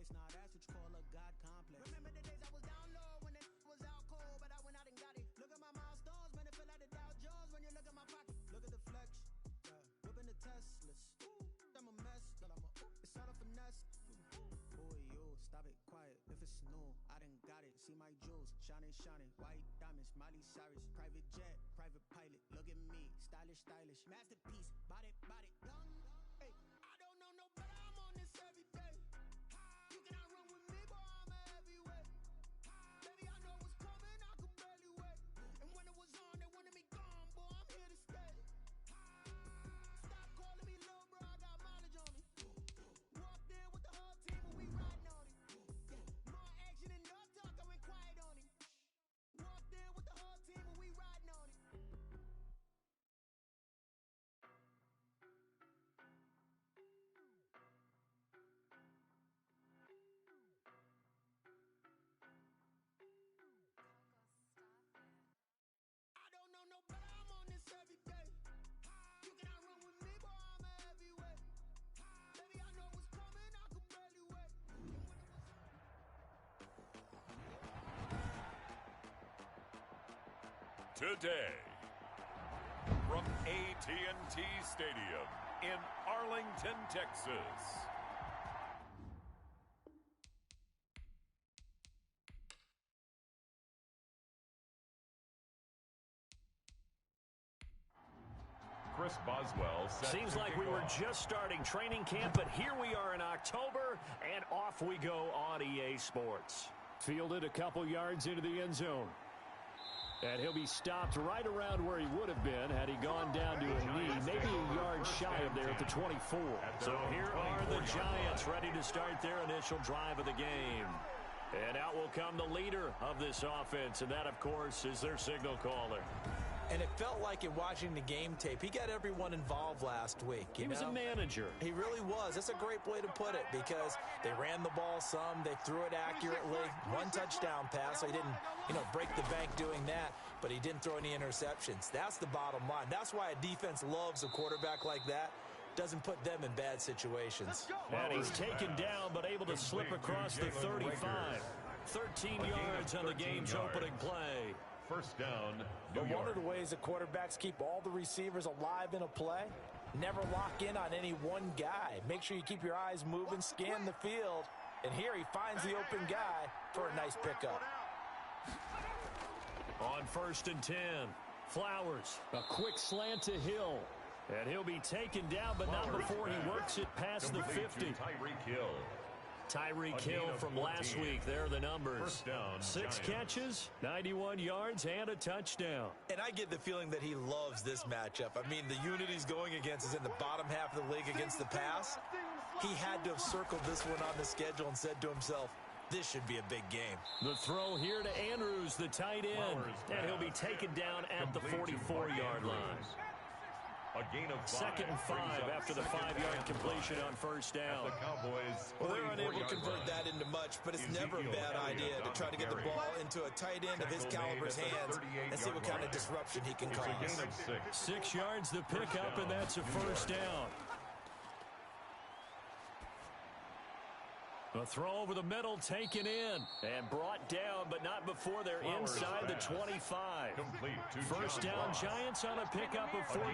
twice. Now that's what you call a God complex. Remember the days I was down low when it was out cold, but I went out and got it. Look at my milestones, man, it feel like the Dow Jones when you look at my pocket. Look at the flex, whipping the Teslas. I'm a mess, but it's all a finesse. Boy, yo, stop it, quiet. If it's new, I done got it. See my jewels, shining, shining. White diamonds, Miley Cyrus. Private jet, private pilot. Look at me, stylish, stylish. Masterpiece, body, body, young. Hey, I don't know no better. I'm on this every day. You cannot run with me, boy, I'm a heavyweight. Baby, I know what's coming, I could barely wait. And when it was on, they wanted me gone, boy, I'm here to stay. Stop calling me little bro, I got mileage on me. Walked in with the whole team, and we riding on it. More action and no talk, I went quiet on it. Walked in with the whole team, and we riding on it. I don't know no better, I'm on this every day. You cannot run with me, boy, I'm a heavyweight. Baby, I know what's coming, I could barely wait. Today, from AT&T Stadium in Arlington, Texas. Chris Boswell set Seems like we were just starting training camp, but here we are in October, and off we go on EA Sports. Fielded a couple yards into the end zone. And he'll be stopped right around where he would have been had he gone down to a knee, maybe a yard shy of there at the 24. So here are the Giants ready to start their initial drive of the game. And out will come the leader of this offense, and that, of course, is their signal caller. And it felt like in watching the game tape, he got everyone involved last week. He was a manager. He really was. That's a great way to put it because they ran the ball some, they threw it accurately. One touchdown pass, so he didn't, break the bank doing that, but he didn't throw any interceptions. That's the bottom line. That's why a defense loves a quarterback like that. Doesn't put them in bad situations. And he's taken down, but able to slip across the 35. 13 yards on the game's opening play. First down, But one of the ways the quarterbacks keep all the receivers alive in a play, never lock in on any one guy. Make sure you keep your eyes moving, scan the field, and here he finds the open guy for a nice pickup. On 1st and 10, Flowers, a quick slant to Hill. And he'll be taken down, but not before he works it past the 50. Tyreek Hill from last week. There are the numbers. 6 catches, 91 yards, and a touchdown. And I get the feeling that he loves this matchup. I mean, the unit he's going against is in the bottom half of the league against the pass. He had to have circled this one on the schedule and said to himself, this should be a big game. The throw here to Andrews, the tight end. And he'll be taken down at the 44-yard line. A gain of 2nd and 5 after the 5-yard completion on 1st down. Well, they're unable to convert that into much, but it's never a bad idea to try to get the ball into a tight end of his caliber's hands and see what kind of disruption he can cause. 6 yards the pickup, and that's a 1st down. A throw over the middle taken in and brought down, but not before they're inside the 25. 1st down Giants on a pickup of 14.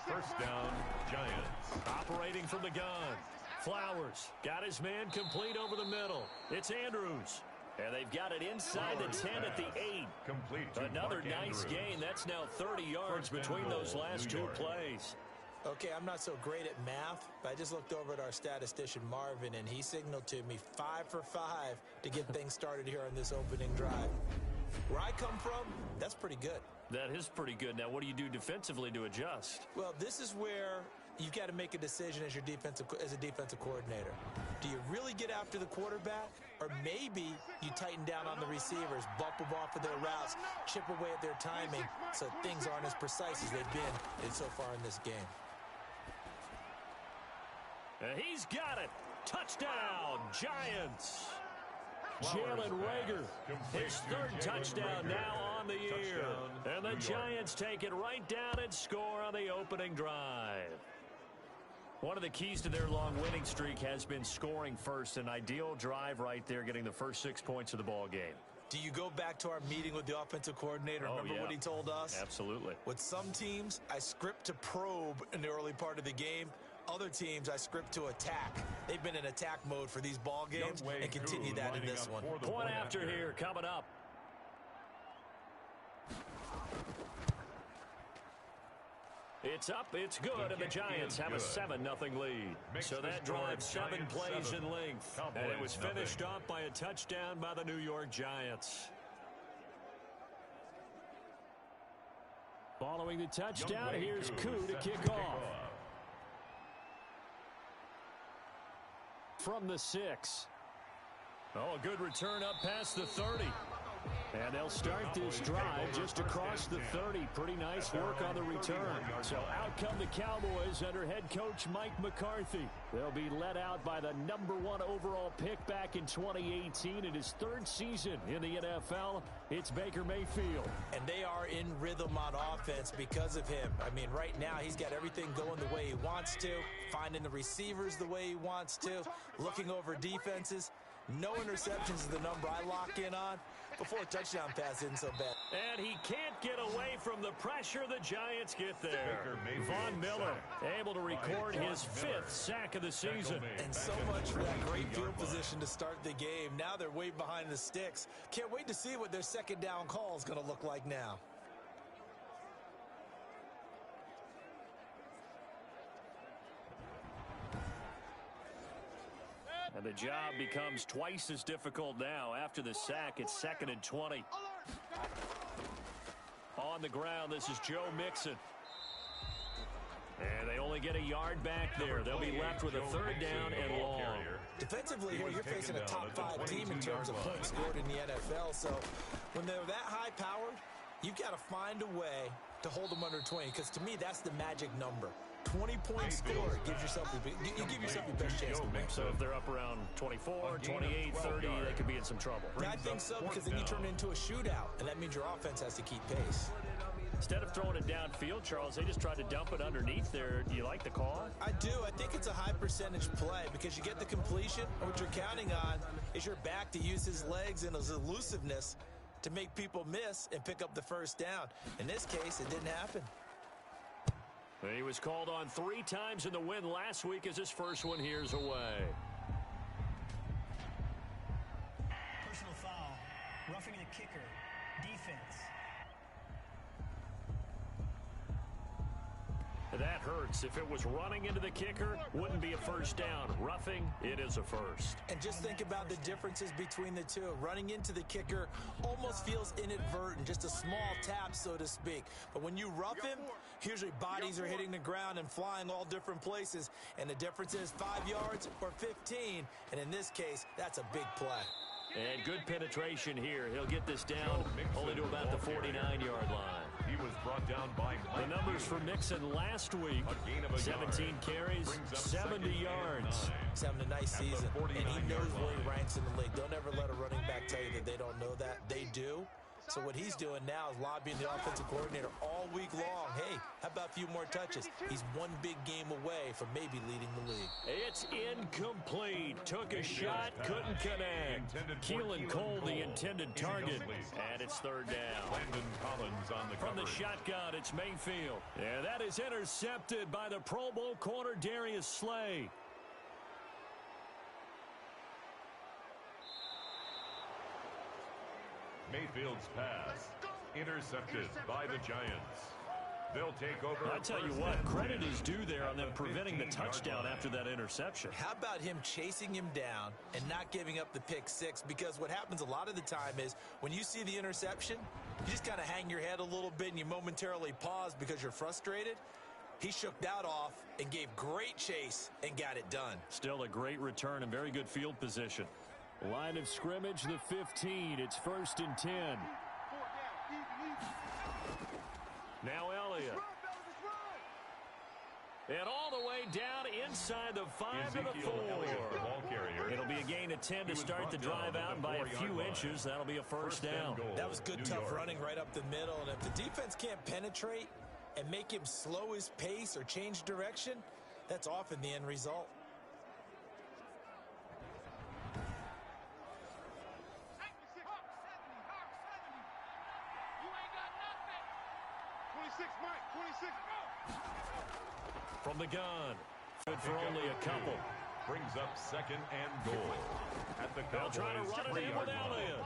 1st down Giants. Operating from the gun. Flowers got his man complete over the middle. It's Andrews. And they've got it inside the 10 at the 8. Another nice gain. That's now 30 yards between those last 2 plays. Okay, I'm not so great at math, but I just looked over at our statistician, Marvin, and he signaled to me 5 for 5 to get things started here on this opening drive. Where I come from, that's pretty good. That is pretty good. Now, what do you do defensively to adjust? Well, this is where you've got to make a decision as a defensive coordinator. Do you really get after the quarterback, or maybe you tighten down on the receivers, bump them off of their routes, chip away at their timing so things aren't as precise as they've been so far in this game? He's got it. Touchdown, Giants. Jalen Reagor, his 3rd touchdown now on the year. And the Giants take it right down and score on the opening drive. One of the keys to their long winning streak has been scoring first. An ideal drive right there, getting the first 6 points of the ball game. Do you go back to our meeting with the offensive coordinator? Remember what he told us? Absolutely. With some teams, I script to probe in the early part of the game. Other teams, I script to attack. They've been in attack mode for these ball games and continue that in this one. Point after here coming up. It's up, it's good, and the Giants have a 7-0 lead. So that drive 7 plays in length. And it was finished off by a touchdown by the New York Giants. Following the touchdown, here's Koo to kick off. From the 6. Oh, a good return up past the 30. And they'll start this drive just across the 30. Pretty nice work on the return. So out come the Cowboys under head coach Mike McCarthy. They'll be led out by the #1 overall pick back in 2018 in his 3rd season in the NFL. It's Baker Mayfield. And they are in rhythm on offense because of him. I mean, right now he's got everything going the way he wants to, finding the receivers the way he wants to, looking over defenses. No interceptions is the number I lock in on. Before a touchdown pass isn't so bad. And he can't get away from the pressure the Giants get there. Von Miller able to record his 5th sack of the season. And so much for that great field position to start the game. Now they're way behind the sticks. Can't wait to see what their second down call is going to look like now. And the job becomes twice as difficult now. After the sack, it's 2nd and 20. On the ground, this is Joe Mixon. And they only get a yard back there. They'll be left with a 3rd down and long. Defensively here, you're facing a top 5 team in terms of points scored in the NFL. So when they're that high-powered, you've got to find a way to hold them under 20. Because to me, that's the magic number. 20 points scored gives yourself you give yourself your best chance to win. So if they're up around 24, 28, 30, they could be in some trouble. Yeah, I think so, because then you turn it into a shootout, and that means your offense has to keep pace. Instead of throwing it downfield, Charles, they just tried to dump it underneath there. Do you like the call? I do. I think it's a high percentage play because you get the completion, and what you're counting on is your back to use his legs and his elusiveness to make people miss and pick up the 1st down. In this case, it didn't happen. He was called on 3 times in the win last week as his first one here's away. Personal foul, roughing the kicker, defense. That hurts. If it was running into the kicker, wouldn't be a 1st down. Roughing, it is a 1st. And just think about the differences between the two. Running into the kicker almost feels inadvertent, just a small tap, so to speak. But when you rough him, usually bodies are hitting the ground and flying all different places. And the difference is 5 yards or 15. And in this case, that's a big play. And good penetration here. He'll get this down only to about the 49-yard line. He was brought down by the numbers for Mixon last week: 17 carries, 70 yards. He's having a nice season, and he knows where he ranks in the league. Don't ever let a running back tell you that they don't know that. They do. So what he's doing now is lobbying the offensive coordinator all week long. Hey, how about a few more touches? He's one big game away from maybe leading the league. It's incomplete. Took a shot, couldn't connect. Keelan Cole, the intended target. And it's 3rd down. From the shotgun, it's Mayfield. Yeah, that is intercepted by the Pro Bowl corner Darius Slay. Mayfield's pass intercepted by the Giants. They'll take over. I tell you what, credit is due there on them preventing the touchdown after that interception. How about him chasing him down and not giving up the pick 6? Because what happens a lot of the time is when you see the interception, you just kind of hang your head a little bit and you momentarily pause because you're frustrated. He shook that off and gave great chase and got it done. Still a great return and very good field position. Line of scrimmage, the 15. It's 1st and 10. Now Elliott. And all the way down inside the 5 to the 4. It'll be a gain of 10 to start the drive out by a few inches. That'll be a 1st down. That was good, tough running right up the middle. And if the defense can't penetrate and make him slow his pace or change direction, that's often the end result. From the gun. Good for only a couple. Brings up second and goal. At the They'll try to run it in without it.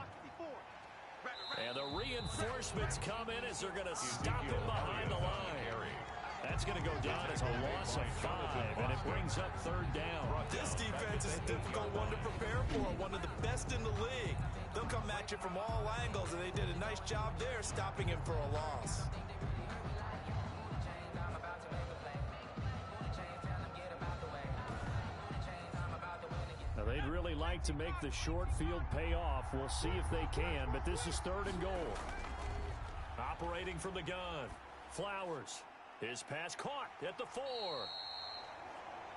And the reinforcements come in as they're going to stop him behind the line. That's going to go down as a loss of 5, and it brings up third down. This defense is a difficult one to prepare for, one of the best in the league. They'll come at you from all angles, and they did a nice job there stopping him for a loss. Now, they'd really like to make the short field pay off. We'll see if they can, but this is third and goal. Operating from the gun, Flowers. His pass caught at the 4.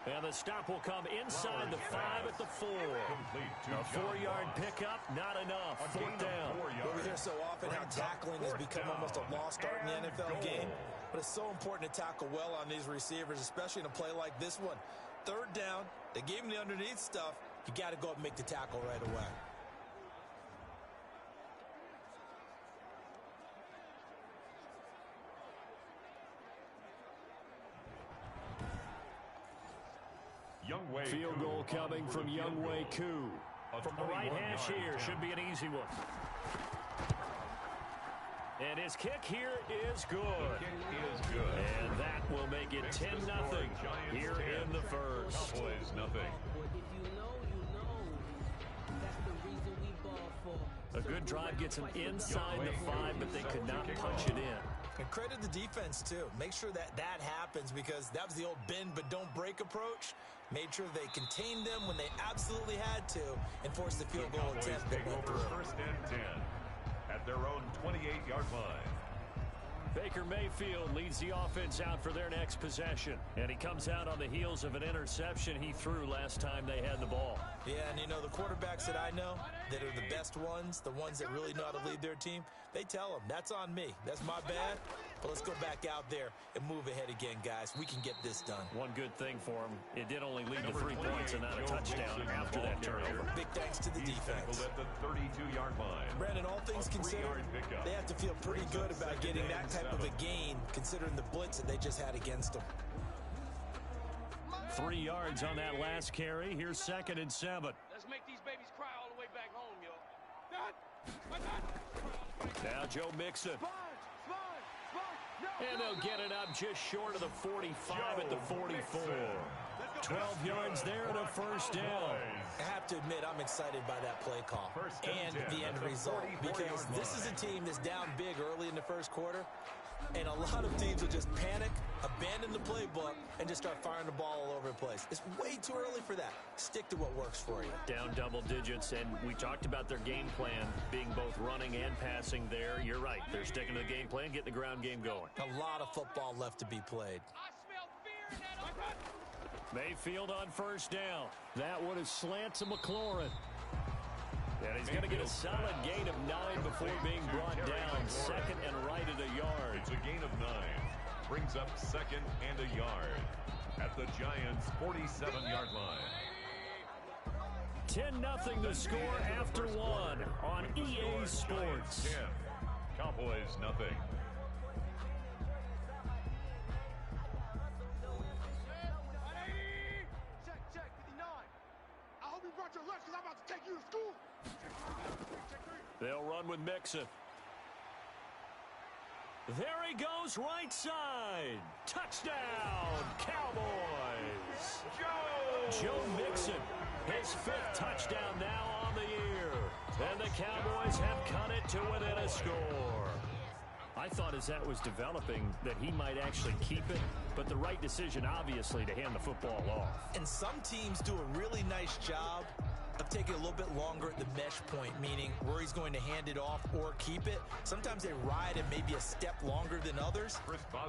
And the stop will come inside the 5 at the 4. A 4-yard pickup, not enough. Fourth down. Well, we hear so often how tackling has become almost a lost art in the NFL game. But it's so important to tackle well on these receivers, especially in a play like this one. Third down, they gave him the underneath stuff. You got to go up and make the tackle right away. Field goal coming from Younghoe Koo. From the right hash here, should be an easy one. And his kick here is good. And that will make it 10-0 here in the first. Cowboys nothing. A good drive gets them inside the 5, but they could not punch it in. And credit the defense, too. Make sure that happens, because that was the old bend but don't break approach. Made sure they contained them when they absolutely had to and forced the field goal attempt that went through. First and 10 at their own 28-yard line. Baker Mayfield leads the offense out for their next possession. And he comes out on the heels of an interception he threw last time they had the ball. Yeah, and you know, the quarterbacks that I know that are the best ones, the ones that really know how to lead their team, they tell them, that's on me. That's my bad. But let's go back out there and move ahead again, guys. We can get this done. One good thing for him, it did only lead to 3 points and not a touchdown after that turnover. Big thanks to the defense. At the 32-yard line. Brandon, all things considered, they have to feel pretty good about getting that type of a gain, considering the blitz that they just had against them. 3 yards on that last carry. Here's 2nd and 7. Let's make these babies cry all the way back home, yo. Now Joe Mixon. And they'll get it up just short of the 45 at the 44. 12 yards there and a first down. I have to admit, I'm excited by that play call and the end result, because this is a team that's down big early in the first quarter, and a lot of teams will just panic, abandon the playbook, and just start firing the ball all over the place. It's way too early for that. Stick to what works for you. Down double digits, and we talked about their game plan being both running and passing there. You're right. They're sticking to the game plan, getting the ground game going. A lot of football left to be played. I smell fear in that. Mayfield on first down. That one is slant to McLaurin. And he's going to get a solid gain of 9 before being brought down. 2nd and right at a yard. It's a gain of 9. Brings up 2nd and a yard at the Giants' 47-yard line. 10-0 the score after 1 on EA Sports. 10. Cowboys nothing. Check, 59. I hope you brought your lunch, because I'm about to take you to school. They'll run with Mixon. There he goes, right side. Touchdown, Cowboys. Joe Mixon, his 5th touchdown now on the year. And the Cowboys have cut it to within a score. I thought as that was developing that he might actually keep it, but the right decision, obviously, to hand the football off. And some teams do a really nice job of taking a little bit longer at the mesh point, meaning where he's going to hand it off or keep it. Sometimes they ride it maybe a step longer than others.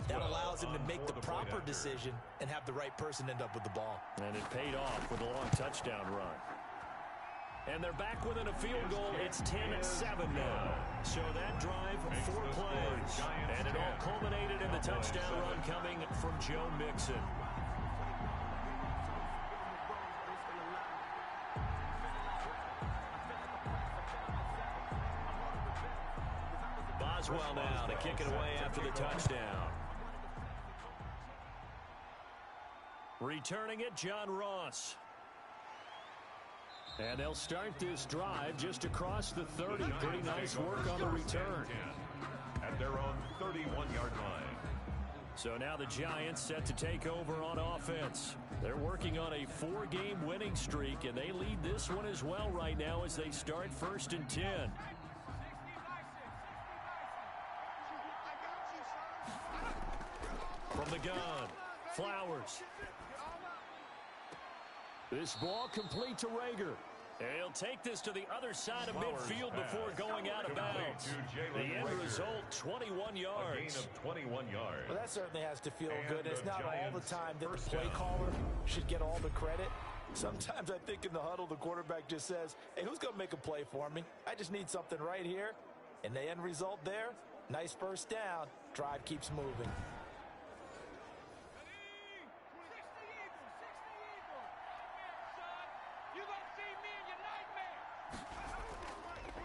That allows him to make the proper decision and have the right person end up with the ball. And it paid off with a long touchdown run. And they're back within a field goal. It's 10-7 now. So that drive, 4 plays. And it all culminated in the touchdown run coming from Joe Mixon. as well now to kick it away after the touchdown. Returning it, John Ross. And they'll start this drive just across the 30. Pretty nice work on the return. At their own 31-yard line. So now the Giants set to take over on offense. They're working on a 4-game winning streak, and they lead this one as well right now as they start 1st and 10. From the gun, Flowers. This ball complete to Rager. He'll take this to the other side of midfield before going out of bounds. The end result, 21 yards. A gain of 21 yards. Well, that certainly has to feel good. It's not all the time that the play caller should get all the credit. Sometimes I think in the huddle, the quarterback just says, hey, who's going to make a play for me? I just need something right here. And the end result there, nice first down. Drive keeps moving.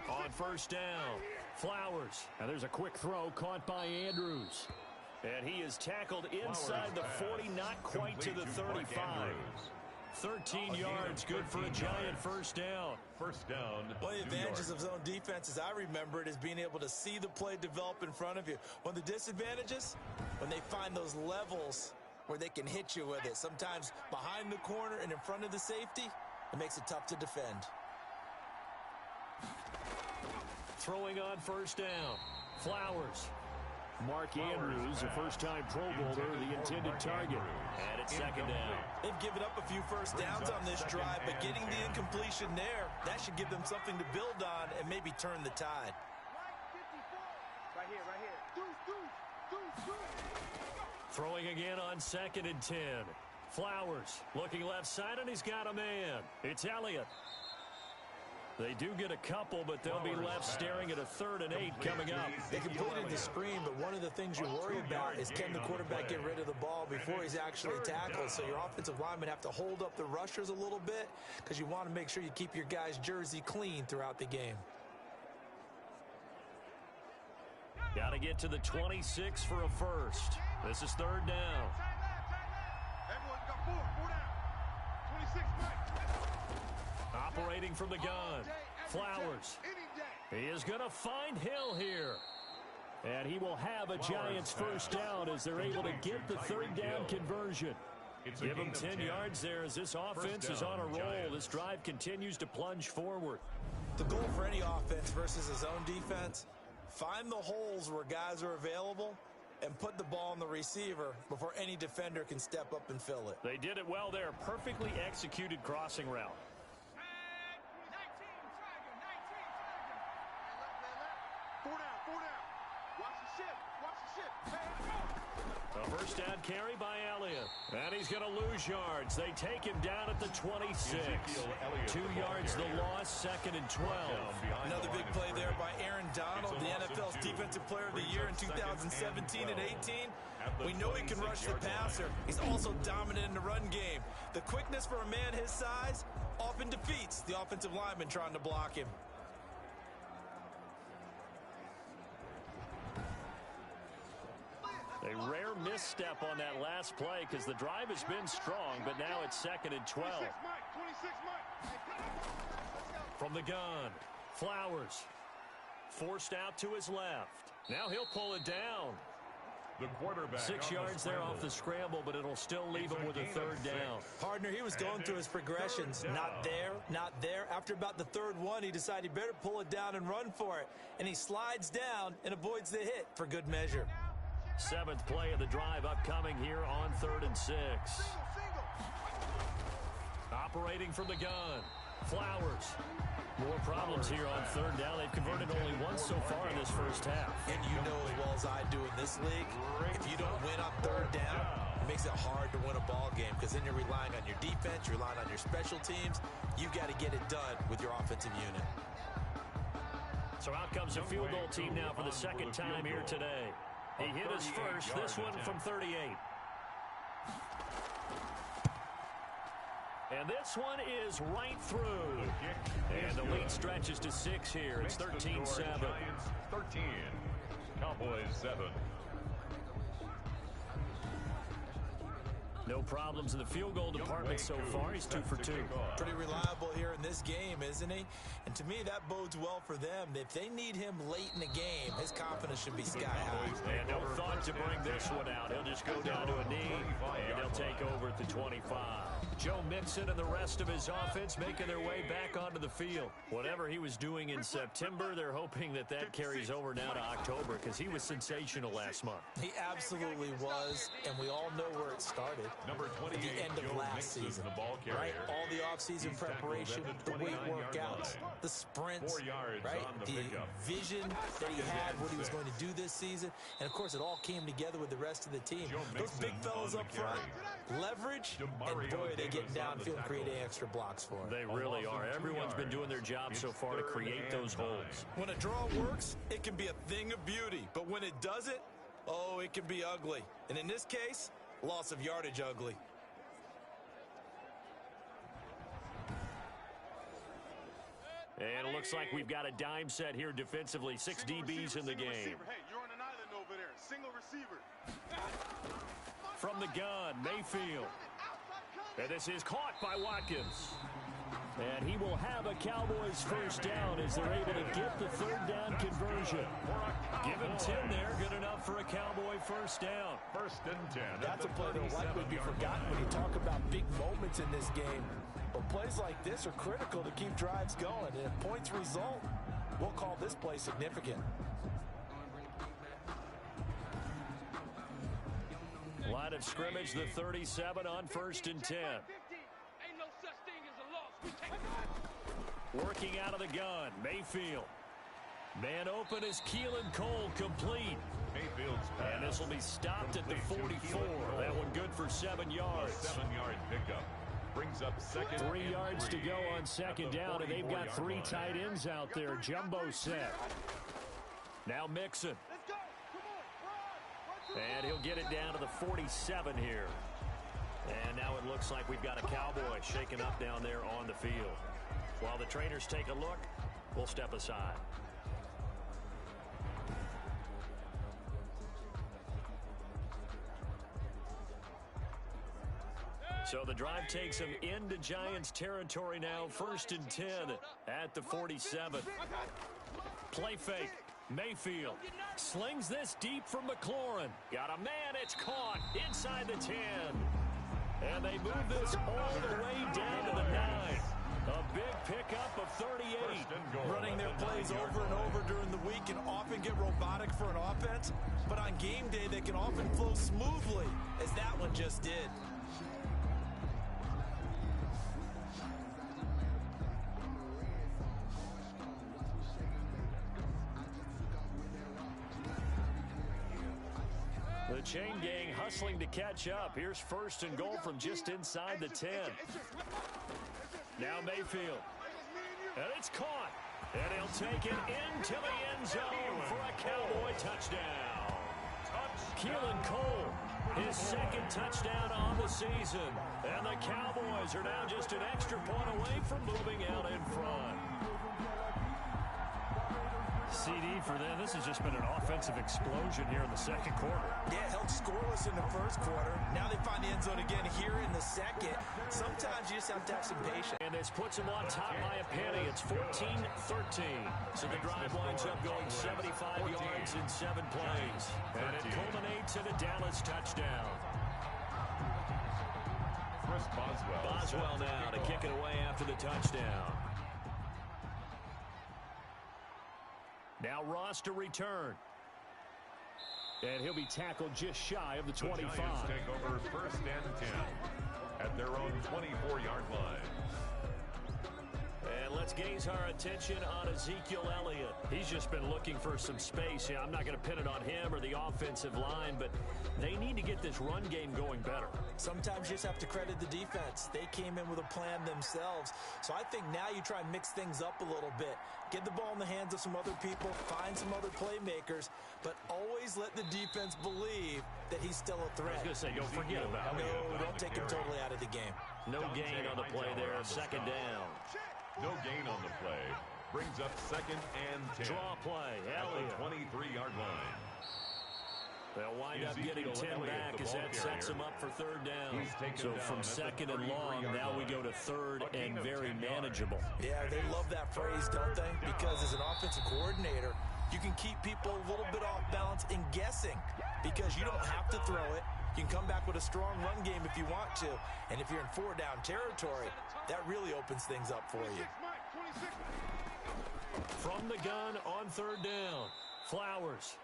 On first down, Flowers. And there's a quick throw caught by Andrews. And he is tackled inside the 40, not quite to the 35. 13 yards, good for a Giant first down. First down. One of the advantages of zone defense, as I remember it, is being able to see the play develop in front of you. One of the disadvantages, when they find those levels where they can hit you with it, sometimes behind the corner and in front of the safety, it makes it tough to defend. Throwing on first down, Flowers. Mark Andrews, a first-time Pro Bowler, the intended target. And it's second down. They've given up a few first downs on this drive, but getting the incompletion there, that should give them something to build on and maybe turn the tide. Right here. Deuce. Throwing again on 2nd and 10. Flowers looking left side, and he's got a man. It's Elliott. They do get a couple, but they'll be left staring at a 3rd and 8 coming up. They completed the screen, but one of the things you worry about is can the quarterback get rid of the ball before he's actually tackled. So your offensive linemen have to hold up the rushers a little bit because you want to make sure you keep your guy's jersey clean throughout the game. Got to get to the 26 for a first. This is 3rd down. Everyone's got four down. 26 right. Operating from the gun, Flowers. He is going to find Hill here. And he will have a Giants first down as they're able to get the 3rd down conversion. Give him 10 yards there as this offense is on a roll. This drive continues to plunge forward. The goal for any offense versus a zone defense, find the holes where guys are available and put the ball on the receiver before any defender can step up and fill it. They did it well there. Perfectly executed crossing route. Four down. Watch the ship. A first down carry by Elliott. And he's going to lose yards. They take him down at the 26. 2 yards the loss, 2nd and 12. Another big play there by Aaron Donald, the NFL's Defensive Player of the Year in 2017 and 18. We know he can rush the passer. He's also dominant in the run game. The quickness for a man his size often defeats the offensive lineman trying to block him. A rare misstep on that last play because the drive has been strong, but now it's 2nd and 12. 26 Mike. From the gun, Flowers. Forced out to his left. Now he'll pull it down. The quarterback 6 yards there off the scramble, but it'll still leave him with a 3rd down. Partner, he was going through his progressions. Not there. After about the 3rd one, he decided he better pull it down and run for it. And he slides down and avoids the hit for good measure. 7th play of the drive upcoming here on 3rd and 6. Operating from the gun, Flowers. More problems here on 3rd down. They've converted only once so far in this first half. And you know as well as I do in this league, if you don't win on 3rd down, it makes it hard to win a ball game because then you're relying on your defense, you're relying on your special teams. You've got to get it done with your offensive unit. So out comes a field goal team now for the 2nd time here today. He hit his first, this one from 38. And this one is right through. And the lead stretches to 6 here. It's 13-7. 13. Cowboys 7. No problems in the field goal department so far. He's 2 for 2. Pretty reliable here in this game, isn't he? And to me, that bodes well for them. If they need him late in the game, his confidence should be sky high. And no thought to bring this one out. He'll just go down to a knee, and he'll take over at the 25. Joe Mixon and the rest of his offense making their way back onto the field. Whatever he was doing in September, they're hoping that that carries over now to October because he was sensational last month. He absolutely was, and we all know where it started. Number 28, at the end of Joe last Mixon, season, the ball carrier. right? All the offseason preparation, the weight workouts, the sprints, 4 yards right? on the The pickup. vision that he had, what he was going to do this season, and of course, it all came together with the rest of the team. Those big fellas up front, leverage, and boy, they get downfield and creating extra blocks for him. They really are. Everyone's been doing their job so far to create those holes. When a draw works, it can be a thing of beauty, but when it doesn't, oh, it can be ugly. And in this case, loss of yardage ugly. And it looks like we've got a dime set here defensively. 6 DBs in the game. Hey, you're on an island over there. Single receiver. From the gun, Mayfield. And this is caught by Watkins. And he will have a Cowboys first down as they're able to get the third down conversion. Give him 10 there. Good enough for a Cowboy first down. 1st and 10. That's a play that'll likely be forgotten when you talk about big moments in this game. But plays like this are critical to keep drives going. And if points result, we'll call this play significant. Line of scrimmage, the 37 on 1st and 10. Working out of the gun, Mayfield. Man open is Keelan Cole, complete. Mayfield's pass. And this will be stopped at the 44. That one good for 7 yards. 7-yard pickup. Brings up second. 3 yards to go on second down, and they've got 3 tight ends out there. Jumbo set. Now Mixon. And he'll get it down to the 47 here. And now it looks like we've got a Cowboy shaking up down there on the field. While the trainers take a look, we'll step aside. So the drive takes them into Giants territory now. 1st and 10 at the 47. Play fake. Mayfield slings this deep from McLaurin. Got a man. It's caught inside the 10. And they move this all the way down to the 9. A big pickup of 38. Running their plays over and over during the week can often get robotic for an offense, but on game day they can often flow smoothly, as that one just did. The chain gang hustling to catch up. Here's 1st and goal from just inside the 10. Now Mayfield. And it's caught. And he'll take it into the end zone for a Cowboy touchdown. Keelan Cole, his 2nd touchdown on the season. And the Cowboys are now just an extra point away from moving out in front. CD for them. This has just been an offensive explosion here in the 2nd quarter. Yeah, held scoreless in the 1st quarter. Now they find the end zone again here in the 2nd. Sometimes you just have to have some patience. And this puts them on top by a penny. It's 14-13. So the drive winds up going 75 yards in 7 plays. And it culminates in a Dallas touchdown. Chris Boswell. Boswell now to kick it away after the touchdown. Now Ross to return. And he'll be tackled just shy of the 25. The Giants take over 1st and 10 at their own 24-yard line. And let's gaze our attention on Ezekiel Elliott. He's just been looking for some space. Yeah, I'm not going to pin it on him or the offensive line, but they need to get this run game going better. Sometimes you just have to credit the defense. They came in with a plan themselves. So I think now you try and mix things up a little bit. Get the ball in the hands of some other people, find some other playmakers, but always let the defense believe that he's still a threat. I was going to say, don't forget about it. No, don't take him totally out of the game. No gain on the play there. 2nd down. No gain on the play. Brings up 2nd and 10. Draw play. At Elliott. the 23-yard line. They'll wind up getting 10 back as that sets them up for third down. So from second and long, now we go to third and very manageable. Yeah, they love that phrase, don't they? Because as an offensive coordinator, you can keep people a little bit off balance and guessing because you don't have to throw it. You can come back with a strong run game if you want to. And if you're in four-down territory, that really opens things up for you. From the gun on third down, Flowers.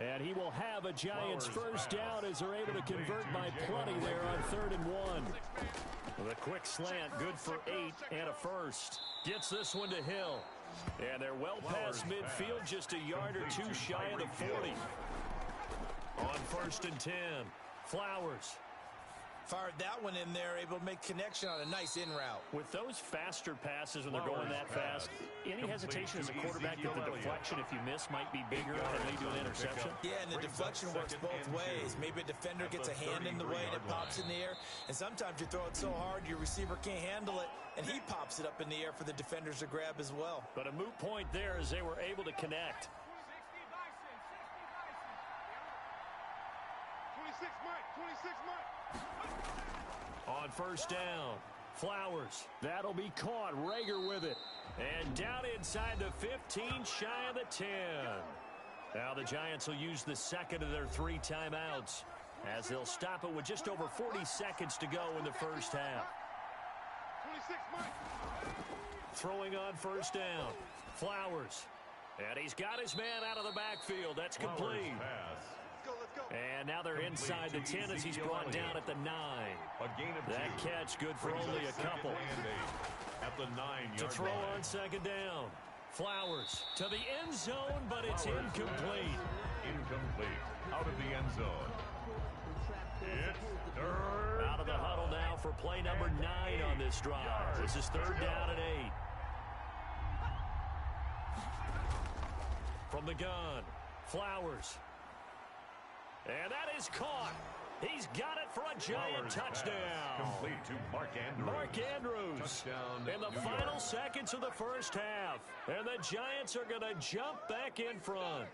And he will have a Giants first down as they're able to convert by plenty there on 3rd and 1. With a quick slant, good for 8 and a first. Gets this one to Hill. And they're well past midfield, just a yard or two shy of the 40. On 1st and 10, Flowers. Fired that one in there, able to make connection on a nice in route. With those faster passes when they're going that fast, any hesitation as a quarterback that the deflection, if you miss, might be bigger and lead to an interception? Yeah, and the deflection works both ways. Maybe a defender gets a hand in the way and it pops in the air, and sometimes you throw it so hard your receiver can't handle it, and he pops it up in the air for the defenders to grab as well. But a moot point there as they were able to connect. 26 Mike. On first down, Flowers. That'll be caught. Rager with it. And down inside the 15, shy of the 10. Now the Giants will use the second of their 3 timeouts as they'll stop it with just over 40 seconds to go in the first half. 26 Mike. Throwing on first down, Flowers. And he's got his man out of the backfield. That's complete. And now they're inside the 10 as he's brought down at the 9. That catch good for only a couple. At the 9-yard to throw on second down. Flowers to the end zone, but it's incomplete. Out of the end zone. It's third. Out of the huddle now for play number 9 on this drive. This is 3rd down and 8. From the gun, Flowers. And that is caught. He's got it for a Giant touchdown. Complete to Mark Andrews. Mark Andrews. Touchdown In the final seconds of the first half. And the Giants are going to jump back in front.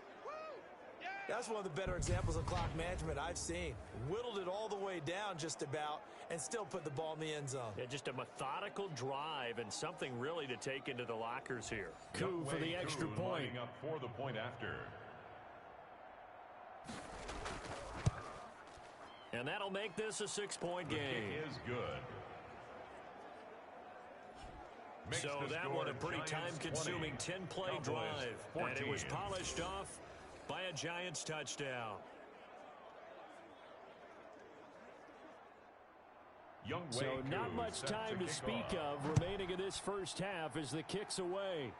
That's one of the better examples of clock management I've seen. Whittled it all the way down just about and still put the ball in the end zone. Yeah, just a methodical drive and something really to take into the lockers here. Coup for the extra point. Up for the point after. And that'll make this a 6-point game. Kick is good. So that one a pretty time-consuming 10-play drive. 14. And it was polished off by a Giants touchdown. So not much time to speak of remaining in this first half as the kick's away.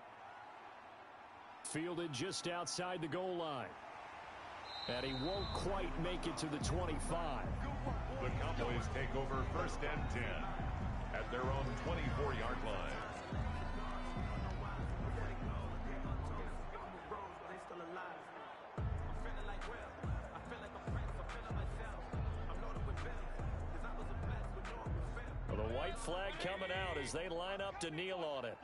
Fielded just outside the goal line. And he won't quite make it to the 25. The Cowboys take over 1st and 10 at their own 24-yard line. Well, the white flag coming out as they line up to kneel on it.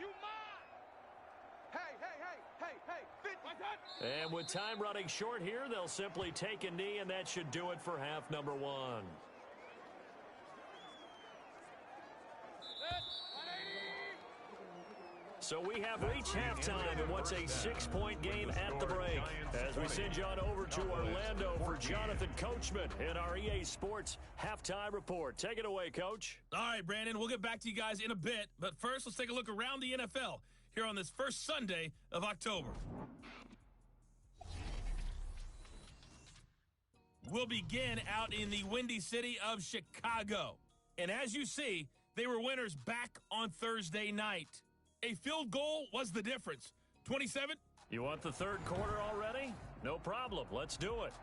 And with time running short here, they'll simply take a knee, and that should do it for half number 1. So we have reached halftime in what's a 6-point game at the break. As we send you on over to Orlando for Jonathan Coachman in our EA Sports Halftime Report. Take it away, Coach. All right, Brandon, we'll get back to you guys in a bit. But first, let's take a look around the NFL here on this first Sunday of October. We'll begin out in the Windy City of Chicago. And as you see, they were winners back on Thursday night. A field goal was the difference. 27. You want the third quarter already? No problem. Let's do it.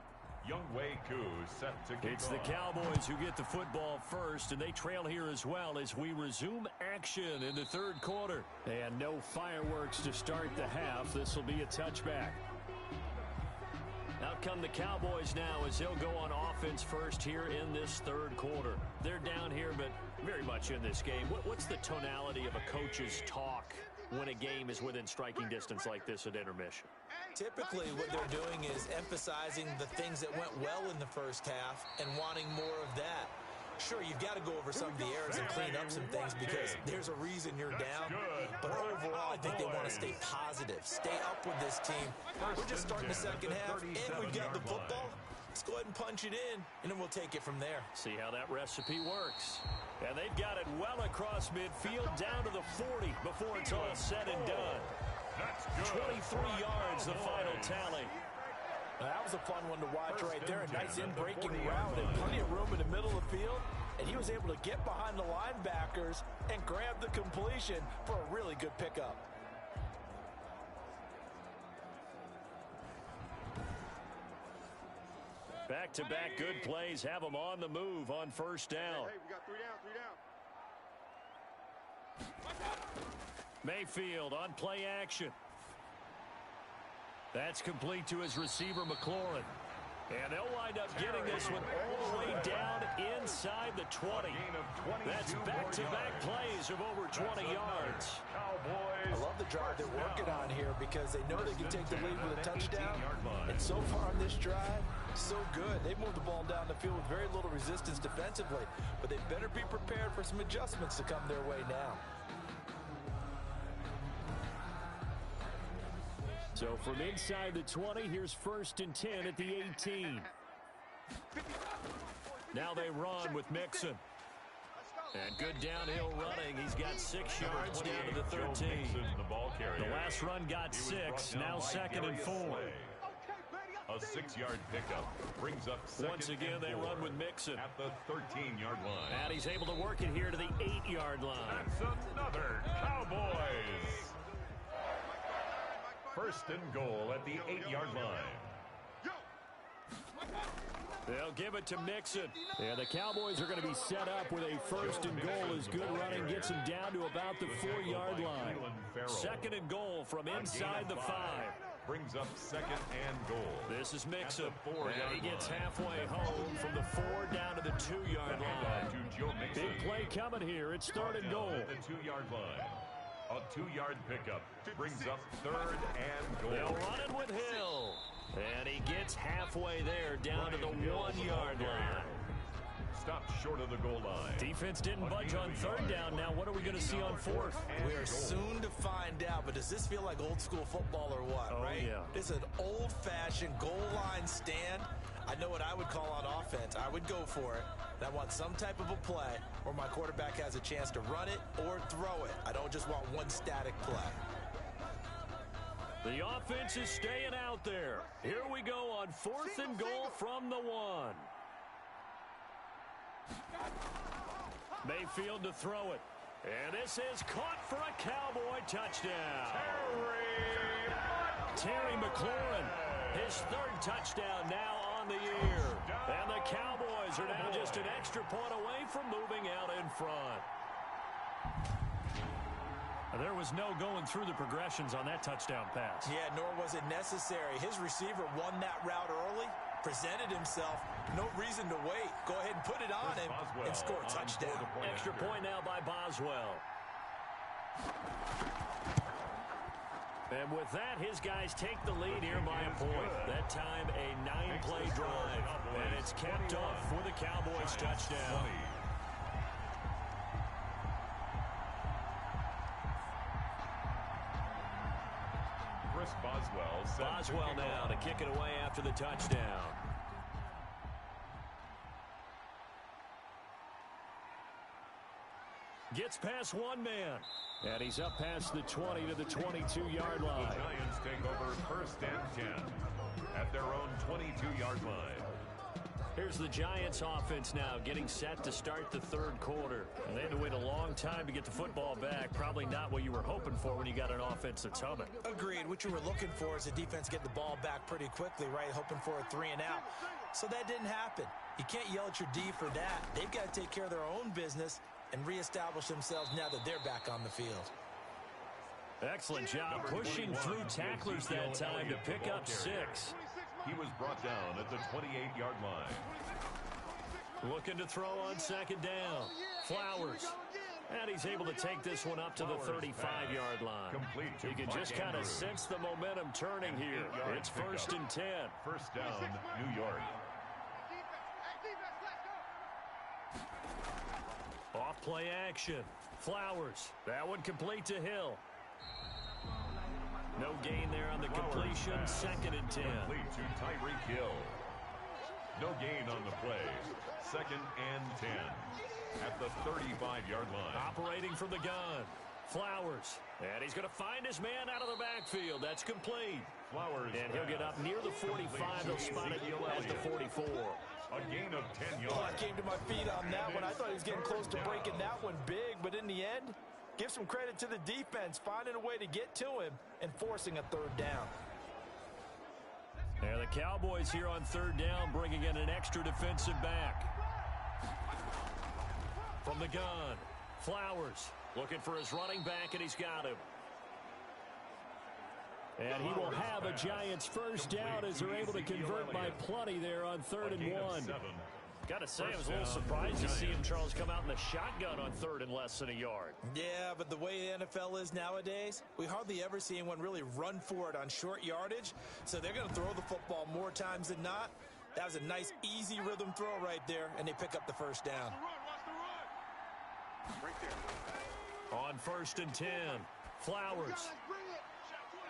Younghoe Koo set to kick It's off. the Cowboys who get the football first, and they trail here as well as we resume action in the third quarter. And no fireworks to start the half. This will be a touchback. Out come the Cowboys now as they'll go on offense first here in this third quarter. They're down here, but very much in this game. What's the tonality of a coach's talk when a game is within striking distance like this at intermission? Typically, what they're doing is emphasizing the things that went well in the first half and wanting more of that. Sure, you've got to go over some of the errors and clean up some things because there's a reason you're down. But overall, I think they want to stay positive, stay up with this team. We're just starting the second half, and we've got the football. Let's go ahead and punch it in, and then we'll take it from there. See how that recipe works. And they've got it well across midfield down to the 40 before it's all said and done. 23 yards, the final tally. That was a fun one to watch right there. A nice in-breaking route and plenty of room in the middle of the field. And he was able to get behind the linebackers and grab the completion for a really good pickup. Back-to-back good plays have them on the move on first down. Hey, we got 3 down. Mayfield on play action. That's complete to his receiver, McLaurin. And they'll wind up getting this one all the way down inside the 20. That's back-to-back plays of over 20 yards. I love the drive they're working on here because they know they can take the lead with a touchdown. And so far on this drive, so good. They've moved the ball down the field with very little resistance defensively. But they better be prepared for some adjustments to come their way now. So from inside the 20, here's 1st and 10 at the 18. Now they run with Mixon. And good downhill running. He's got 6 yards down to the 13. The last run got 6. Now 2nd and 4. A 6-yard pickup brings up second. Once again, they run with Mixon at the 13-yard line. And he's able to work it here to the 8-yard line. That's another Cowboys. 1st and goal at the 8-yard line. They'll give it to Mixon. Yeah, the Cowboys are going to be set up with a 1st and goal as good running gets them down to about the 4-yard line. 2nd and goal from inside the 5. Brings up 2nd and goal. This is Mixon. And he gets halfway home from the 4 down to the 2-yard line. Big play coming here. It's 3rd and goal. At the 2-yard line. A 2-yard pickup brings up 3rd and goal. They'll run it with Hill. And he gets halfway there down to the 1-yard line. Stopped short of the goal line. Defense didn't budge on 3rd down. Now what are we going to see on 4th? We are soon to find out, but does this feel like old school football or what, right? Yeah. This is an old-fashioned goal line stand. I know what I would call on offense. I would go for it. And I want some type of a play where my quarterback has a chance to run it or throw it. I don't just want one static play. The offense is staying out there. Here we go on 4th and goal from the 1. Mayfield to throw it. And this is caught for a Cowboy touchdown. Terry McLaurin, his 3rd touchdown now on the year. And the Cowboys are now just an extra point away from moving out in front. There was no going through the progressions on that touchdown pass. Yeah, nor was it necessary. His receiver won that route early, presented himself. No reason to wait. Go ahead and put it on him and score a touchdown. Extra point now by Boswell. And with that, his guys take the lead here by a point. That time, a 9-play drive. And it's capped off with a Cowboys touchdown. Boswell now to kick it away after the touchdown. Gets past one man. And he's up past the 20 to the 22-yard line. The Giants take over 1st and 10 at their own 22-yard line. Here's the Giants offense now getting set to start the 3rd quarter. And they had to wait a long time to get the football back. Probably not what you were hoping for when you got an offense that's humming. Agreed. What you were looking for is the defense get the ball back pretty quickly, right? Hoping for a 3 and out. So that didn't happen. You can't yell at your D for that. They've got to take care of their own business and reestablish themselves now that they're back on the field. Excellent job pushing through tacklers that time to pick up 6. He was brought down at the 28-yard line. Looking to throw on 2nd down. Flowers. And he's able to take this one up to the 35-yard line. You can just kind of sense the momentum turning here. It's 1st and 10. First down, New York. Off play action. Flowers. That one complete to Hill. No gain there on the completion. 2nd and 10. Complete to Tyreek Hill. No gain on the play. 2nd and 10. At the 35-yard line. Operating from the gun. Flowers. And he's going to find his man out of the backfield. That's complete. Flowers. And he'll get up near the 45. They'll spot it at the 44. A gain of 10 yards. I came to my feet on that one. I thought he was getting close to breaking that one big, but in the end, give some credit to the defense, finding a way to get to him and forcing a 3rd down. And the Cowboys here on 3rd down, bringing in an extra defensive back. From the gun, Flowers looking for his running back, and he's got him. And he will have a Giants 1st down as they're able to convert by plenty there on 3rd and 1. Got to say, I was a little surprised to see him, Charles, come out in the shotgun on 3rd and less than a yard. Yeah, but the way the NFL is nowadays, we hardly ever see anyone really run for it on short yardage. So they're going to throw the football more times than not. That was a nice, easy rhythm throw right there, and they pick up the 1st down. On 1st and 10, Flowers.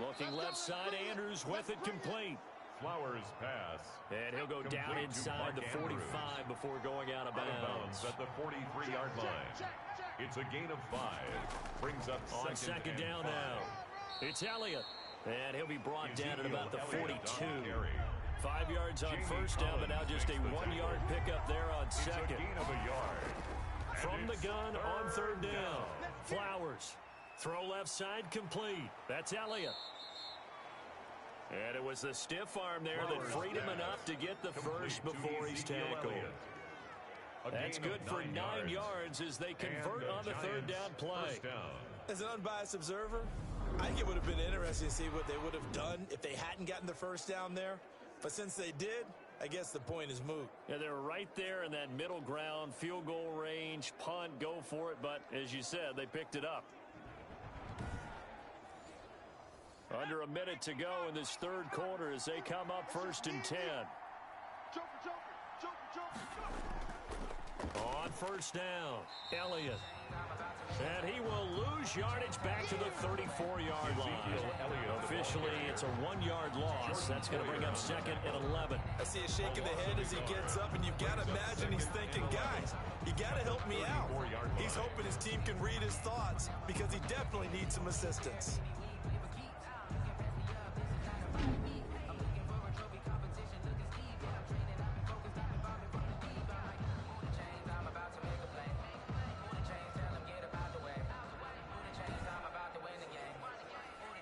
Looking left side, Andrews with it complete. Flowers pass. And he'll go down inside the 45 before going out of bounds. At the 43-yard line. It's a gain of 5. Brings up on 2nd down now. It's Elliott. And he'll be brought down at about the 42. 5 yards on 1st down, but now just a 1-yard pickup there on 2nd. Gain of a yard. From the gun on 3rd down. Flowers. Throw left side complete. That's Elliott. And it was the stiff arm there that freed him enough to get the first before he's tackled. That's good for 9 yards as they convert on the 3rd down play. As an unbiased observer, I think it would have been interesting to see what they would have done if they hadn't gotten the 1st down there. But since they did, I guess the point is moot. Yeah, they were right there in that middle ground, field goal range, punt, go for it. But as you said, they picked it up. Under a minute to go in this 3rd quarter as they come up 1st and 10. On 1st down, Elliott. And he will lose yardage back to the 34-yard line. Officially, it's a 1-yard loss. That's going to bring up 2nd and 11. I see a shake of the head as he gets up, and you've got to imagine he's thinking, guys, you got to help me out. He's hoping his team can read his thoughts because he definitely needs some assistance.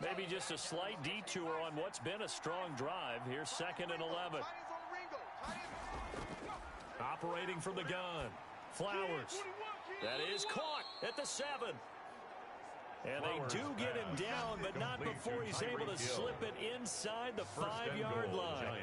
Maybe just a slight detour on what's been a strong drive. Here's 2nd and 11. Operating from the gun. Flowers. That is caught at the 7. And they do get him down, but not before he's able to slip it inside the 5-yard line.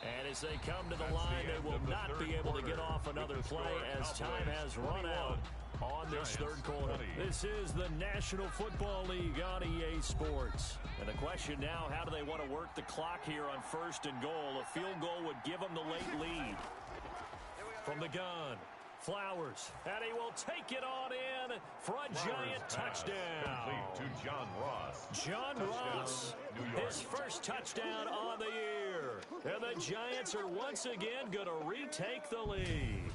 And as they come to the line, they will not be able to get off another play as time has run out on this 3rd quarter. This is the National Football League on EA Sports. And the question now, how do they want to work the clock here on 1st and goal? A field goal would give them the late lead. From the gun, Flowers. And he will take it on in for a Giant touchdown. Complete to John Ross. John Ross, his first touchdown on the year. And the Giants are once again going to retake the lead.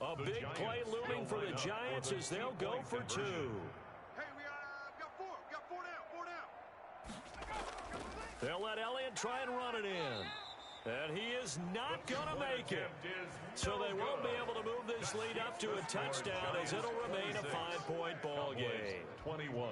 A big play looming for the Giants as they'll go for 2. Hey, we got 4. We got 4 down. 4 down. They'll let Elliott try and run it in. And he is not going to make it. So they won't be able to move this lead up to a touchdown as it'll remain a 5-point ball game. 21.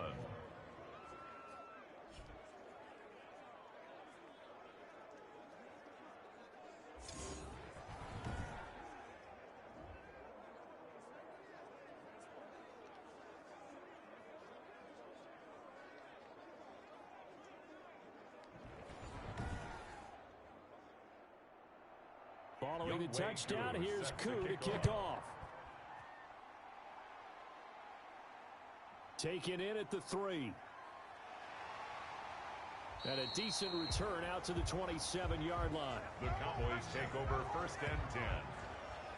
Following the touchdown, here's Koo to kick off. Taken in at the 3. And a decent return out to the 27-yard line. The Cowboys take over 1st and 10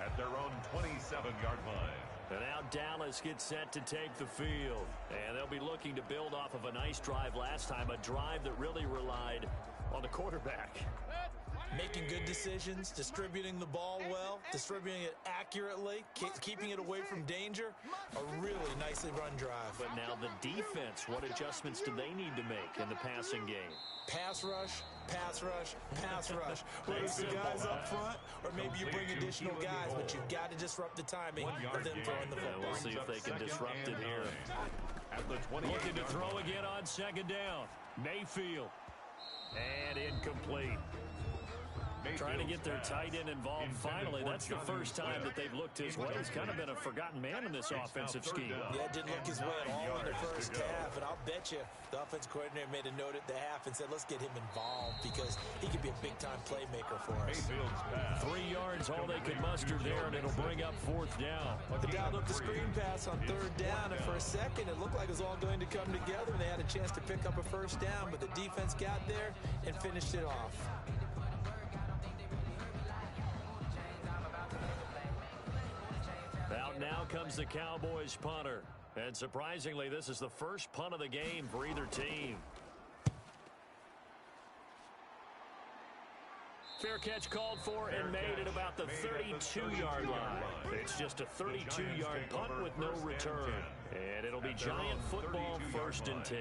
at their own 27-yard line. And now Dallas gets set to take the field. And they'll be looking to build off of a nice drive last time, a drive that really relied on the quarterback. Making good decisions, distributing the ball well, distributing it accurately, keeping it away from danger. A really nicely run drive. But now the defense, what adjustments do they need to make in the passing game? Pass rush, pass rush, pass rush. Whether it's the guys up front or maybe you bring additional guys, but you've got to disrupt the timing of them throwing the football. We'll see if they can disrupt it here. Looking to throw again on 2nd down. Mayfield. And incomplete. Trying to get their tight end involved finally. That's the first time that they've looked his way. He's kind of been a forgotten man in this offensive scheme. Yeah, it didn't look his way at all in the first half. And I'll bet you the offense coordinator made a note at the half and said, let's get him involved because he could be a big-time playmaker for us. 3 yards, all they could muster there, and it'll bring up 4th down. They dialed up the screen pass on 3rd down, and for a second, it looked like it was all going to come together, and they had a chance to pick up a 1st down, but the defense got there and finished it off. Out now comes the Cowboys punter. And surprisingly, this is the first punt of the game for either team. Fair catch called for and made at about the 32-yard line. It's just a 32-yard punt with no return. And it'll be Giant football 1st and 10.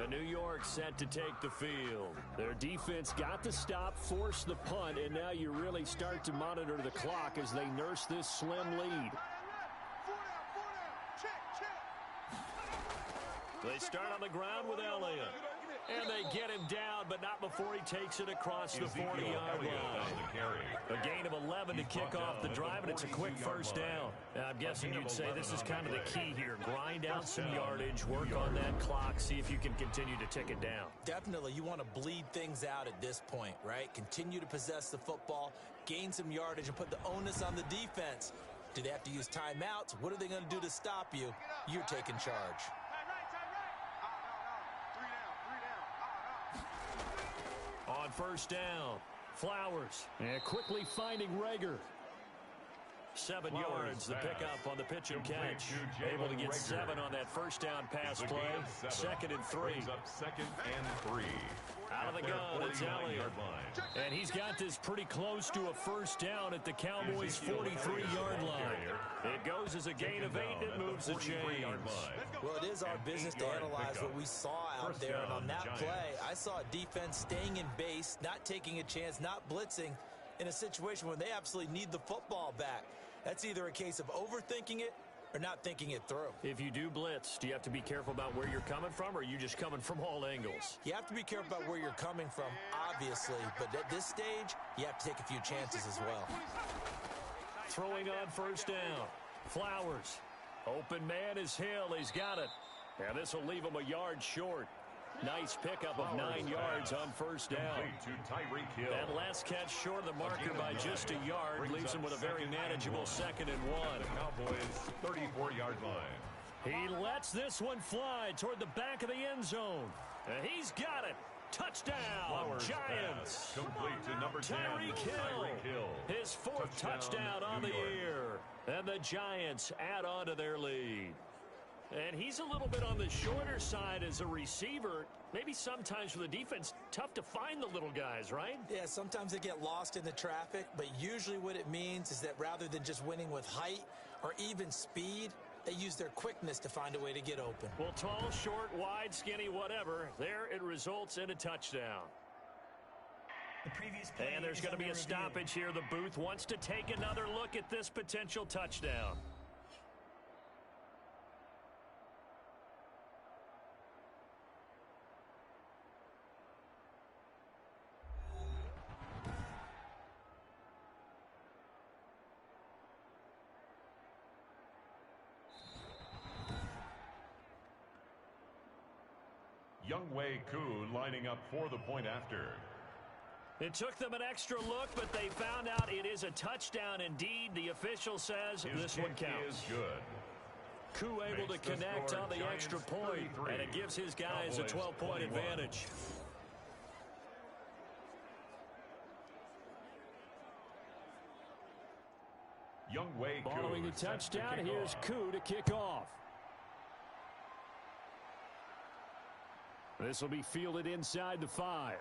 New York set to take the field. Their defense got the stop, forced the punt, and now you really start to monitor the clock as they nurse this slim lead. They start on the ground with Elliott. And they get him down, but not before he takes it across the 40-yard line. A gain of 11 to kick off the drive, and it's a quick 1st down. I'm guessing you'd say this is kind of the key here. Grind out some yardage, work on that clock, see if you can continue to tick it down. Definitely. You want to bleed things out at this point, right? Continue to possess the football, gain some yardage, and put the onus on the defense. Do they have to use timeouts? What are they going to do to stop you? You're taking charge. On 1st down, Flowers, and quickly finding Rager. 7 yards, the pickup on the pitch and catch. Able to get 7 on that 1st down pass play. 2nd and 3. 2nd and 3. Out of the gun, it's Elliott. And he's got this pretty close to a 1st down at the Cowboys' 43-yard line. It goes as a gain of 8 and moves the chains. Well, it is our business to analyze what we saw out there. And on that play, I saw a defense staying in base, not taking a chance, not blitzing in a situation where they absolutely need the football back. That's either a case of overthinking it or not thinking it through. If you do blitz, do you have to be careful about where you're coming from, or are you just coming from all angles? You have to be careful about where you're coming from, obviously, but at this stage, you have to take a few chances as well. Throwing on 1st down. Flowers. Open man is Hill. He's got it. And this will leave him a yard short. Nice pickup of 9 yards on 1st down. That last catch short of the marker by just a yard leaves him with a very manageable 2nd and 1. Cowboys 34-yard line. He lets this one fly toward the back of the end zone. And he's got it. Touchdown, Giants. Complete to number 10, Tyreek Hill. His 4th touchdown on the year. And the Giants add on to their lead. And he's a little bit on the shorter side as a receiver. Maybe sometimes for the defense, tough to find the little guys, right? Yeah, sometimes they get lost in the traffic, but usually what it means is that rather than just winning with height or even speed, they use their quickness to find a way to get open. Well, tall, short, wide, skinny, whatever, there it results in a touchdown. The previous play And there's is going to be under a review. stoppage here. The booth wants to take another look at this potential touchdown. Youngwei Koo lining up for the point after. It took them an extra look, but they found out it is a touchdown indeed. The official says this one counts. Is good. Koo able to connect on the extra point, and it gives his guys a 12-point advantage. Youngwei Koo Following the sets to touchdown, kick here's off. Koo to kick off. This will be fielded inside the 5.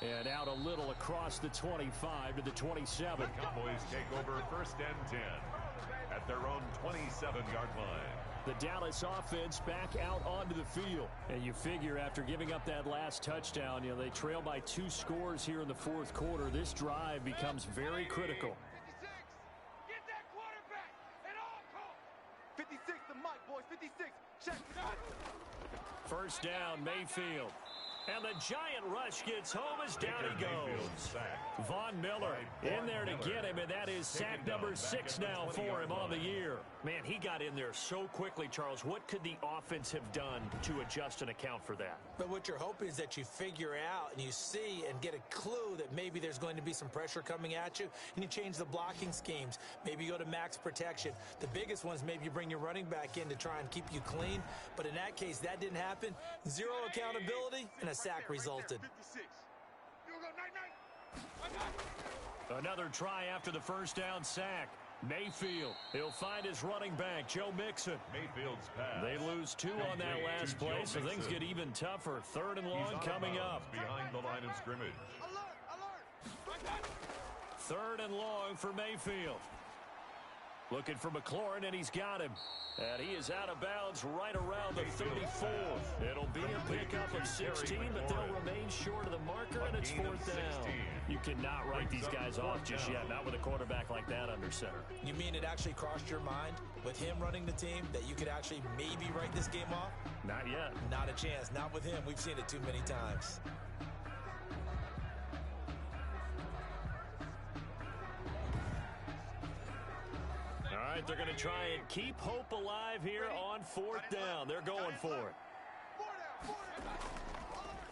And out a little across the 25 to the 27. The Cowboys take over 1st and 10 at their own 27-yard line. The Dallas offense back out onto the field. And you figure after giving up that last touchdown, they trail by 2 scores here in the 4th quarter. This drive becomes very critical. 56, get that quarterback at all costs. 56 to Mike, boys, 56. Check it out. First down, Mayfield. And the giant rush gets home as down he goes. Von Miller in there to get him, and that is sack number 6 now for him on the year. Man, he got in there so quickly, Charles. What could the offense have done to adjust and account for that? But what you're hoping is that you figure out and you see and get a clue that maybe there's going to be some pressure coming at you, and you change the blocking schemes. Maybe you go to max protection. The biggest one is maybe you bring your running back in to try and keep you clean. But in that case, that didn't happen. 0 accountability, and a sack resulted. 56. You go night. Another try after the first down sack. Mayfield, he'll find his running back, Joe Mixon. Mayfield's pass. They lose 2 on that last play, so things get even tougher. 3rd and long coming up. Behind the line of scrimmage. Alert. 3rd and long for Mayfield. Looking for McLaurin, and he's got him. And he is out of bounds right around the 34. It'll be a pickup of 16, but they'll remain short of the marker, and it's 4th down. You cannot write these guys off just yet, not with a quarterback like that under center. You mean it actually crossed your mind with him running the team that you could actually maybe write this game off? Not yet. Not a chance. Not with him. We've seen it too many times. All right, they're going to try and keep hope alive here on 4th down. They're going for it.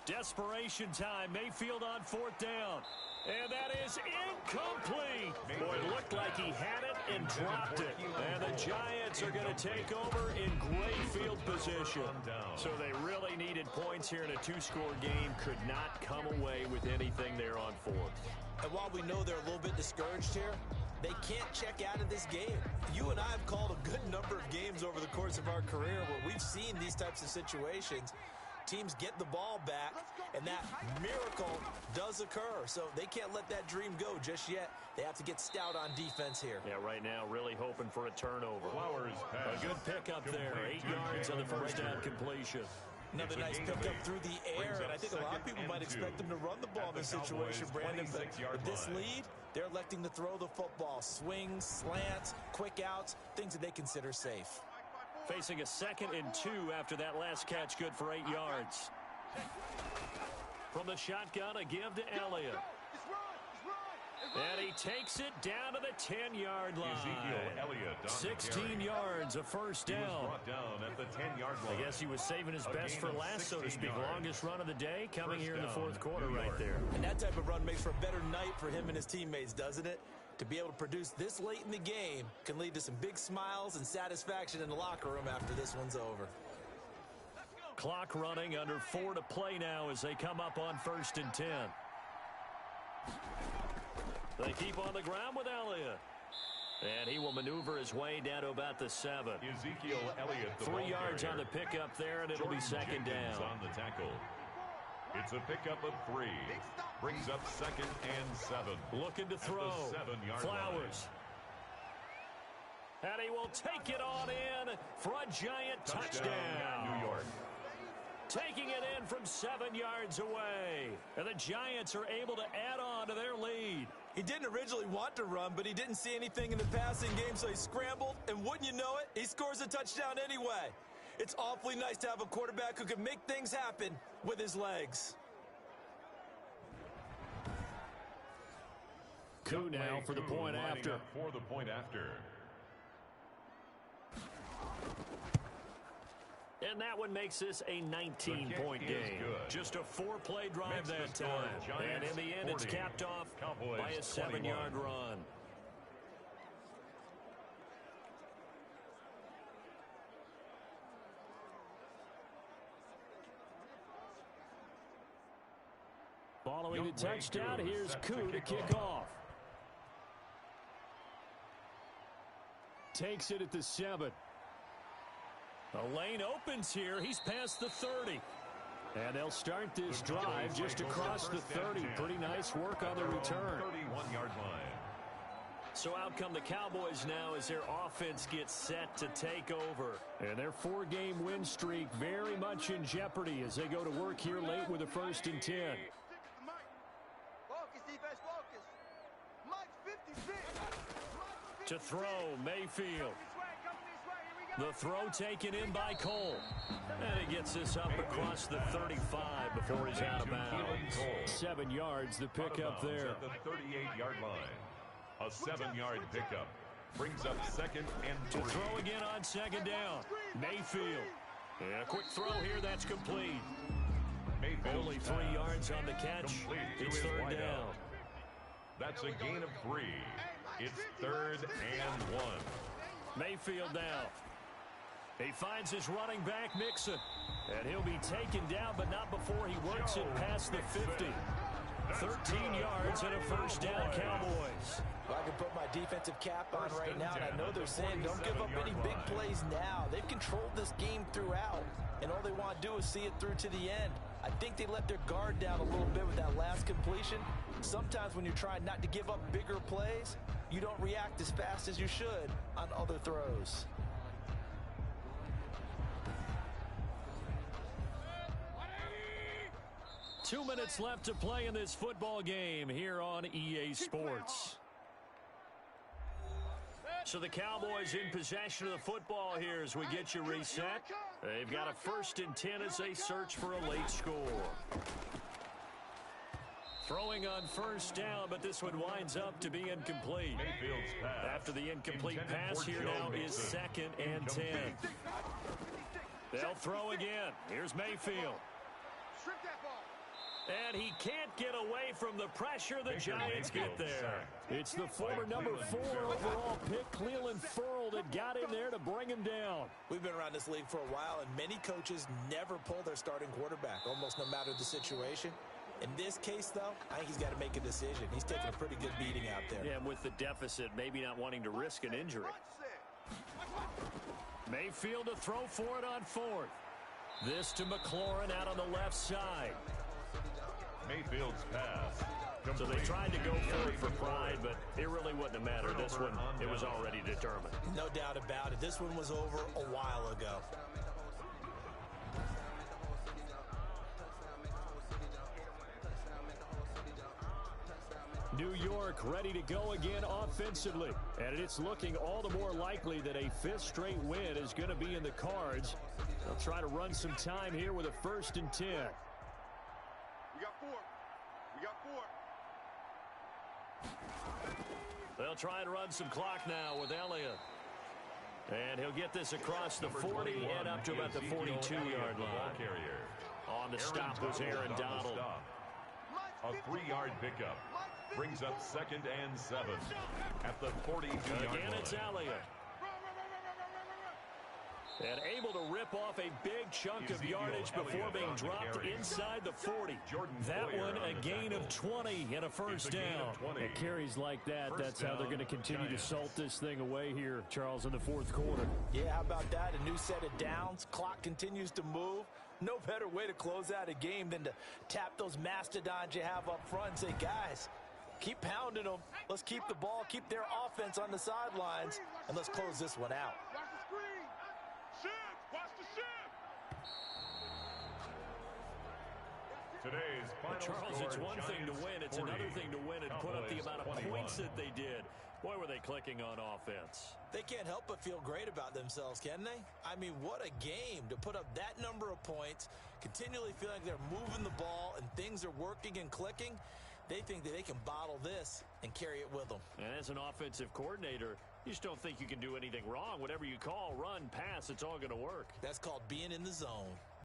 Desperation time. Mayfield on 4th down. And that is incomplete. Boy, it looked like he had it and dropped it. And the Giants are going to take over in great field position. So they really needed points here in a 2-score game. Could not come away with anything there on 4th. And while we know they're a little bit discouraged here, they can't check out of this game. You and I have called a good number of games over the course of our career where we've seen these types of situations. Teams get the ball back, and that miracle does occur. So they can't let that dream go just yet. They have to get stout on defense here. Yeah, right now really hoping for a turnover. Flowers pass. A good pickup there. 8 yards on the first down completion. Another nice pickup through the air, and I think a lot of people might expect them to run the ball in this situation, Brandon. But with this lead, they're electing to throw the football. Swings, slants, quick outs, things that they consider safe. Facing a 2nd and 2 after that last catch, good for 8 yards. From the shotgun, a give to Elliott. And he takes it down to the 10-yard line. Ezekiel Elliott on 16 yards, a first down. He was brought down at the 10-yard line. I guess he was saving his best for last, so to speak. yards. Longest run of the day coming First here in the down, 4th quarter New right York. there. And that type of run makes for a better night for him and his teammates, doesn't it? To be able to produce this late in the game can lead to some big smiles and satisfaction in the locker room after this one's over. Clock running, under 4 to play now as they come up on 1st and 10. They keep on the ground with Elliott. And he will maneuver his way down to about the 7. Ezekiel Elliott, the 3 yards carrier. on the pickup there, and it'll be 2nd Jenkins down. on the tackle. It's a pickup of 3. Brings up 2nd and 7. Looking to throw. At the 7-yard Flowers. And he will take it on in for a giant touchdown. New York. taking it in from 7 yards away. And the Giants are able to add on to their lead. He didn't originally want to run, but he didn't see anything in the passing game, so he scrambled, and wouldn't you know it, he scores a touchdown anyway. It's awfully nice to have a quarterback who can make things happen with his legs. Coup now for the point after. For the point after. And that one makes this a 19-point game. Just a 4-play drive that time. And in the end, it's capped off by a 7-yard run. Following the touchdown, here's Coup to kick off. Takes it at the 7. The lane opens here. He's past the 30. And they'll start this drive just across the 30. Pretty nice work on the return. 31-yard line. So out come the Cowboys now as their offense gets set to take over. And their 4-game win streak very much in jeopardy as they go to work here late with a 1st and 10. To throw, Mayfield. The throw taken in by Cole. And he gets this up across the 35 before he's out of bounds. 7 yards, the pickup there. At the 38-yard line. A 7-yard pickup brings up 2nd and 3. To throw again on 2nd down. Mayfield. And a quick throw here, that's complete. Only 3 yards on the catch. It's 3rd down. That's a gain of 3. It's 3rd and 1. Mayfield now. He finds his running back, Mixon. And he'll be taken down, but not before he works it past the 50. 13 yards and a 1st down, Cowboys. Well, I can put my defensive cap on right now, and I know they're saying don't give up any big plays now. They've controlled this game throughout, and all they want to do is see it through to the end. I think they let their guard down a little bit with that last completion. Sometimes when you're trying not to give up bigger plays, you don't react as fast as you should on other throws. Two minutes left to play in this football game here on EA Sports. So the Cowboys in possession of the football here as we get you reset. They've got a 1st and 10 as they search for a late score. Throwing on 1st down, but this one winds up to be incomplete. After the incomplete pass, here now is 2nd and 10. They'll throw again. Here's Mayfield. And he can't get away from the pressure the Giants get there. It's the former number 4 overall pick, Cleveland Ferrell, that got in there to bring him down. We've been around this league for a while, and many coaches never pull their starting quarterback, almost no matter the situation. In this case, though, I think he's got to make a decision. He's taking a pretty good beating out there. Yeah, and with the deficit, maybe not wanting to risk an injury. Mayfield to throw for it on 4th. This to McLaurin out on the left side. Mayfield's pass. So they tried to go for it for pride, but it really wouldn't have mattered. This one, it was already determined. No doubt about it. This one was over a while ago. New York ready to go again offensively. And it's looking all the more likely that a 5th straight win is going to be in the cards. They'll try to run some time here with a 1st and 10. We got 4. We got 4. They'll try to run some clock now with Elliott. And he'll get this across the 40 and up to about the 42-yard line. On the stop was Aaron Donald. A 3-yard pickup brings up 2nd and 7 at the 42-yard line. Again, it's Elliott. And able to rip off a big chunk of yardage before being dropped inside the 40. That one a gain of 20 and a 1st down. And carries like that, that's how they're going to continue to salt this thing away here, Charles, in the 4th quarter. Yeah, how about that? A new set of downs. Clock continues to move. No better way to close out a game than to tap those mastodons you have up front and say, guys, keep pounding them. Let's keep the ball, keep their offense on the sidelines, and let's close this one out. Watch the screen. Shift. Watch the shift. Final Charles, score, it's one thing to Giants win. It's 40, another thing to win and put up the Cowboys amount of 21. points that they did. Boy, were they clicking on offense. They can't help but feel great about themselves, can they? I mean, what a game to put up that number of points, continually feel like they're moving the ball and things are working and clicking. They think that they can bottle this and carry it with them. And as an offensive coordinator, you just don't think you can do anything wrong. Whatever you call, run, pass, it's all going to work. That's called being in the zone.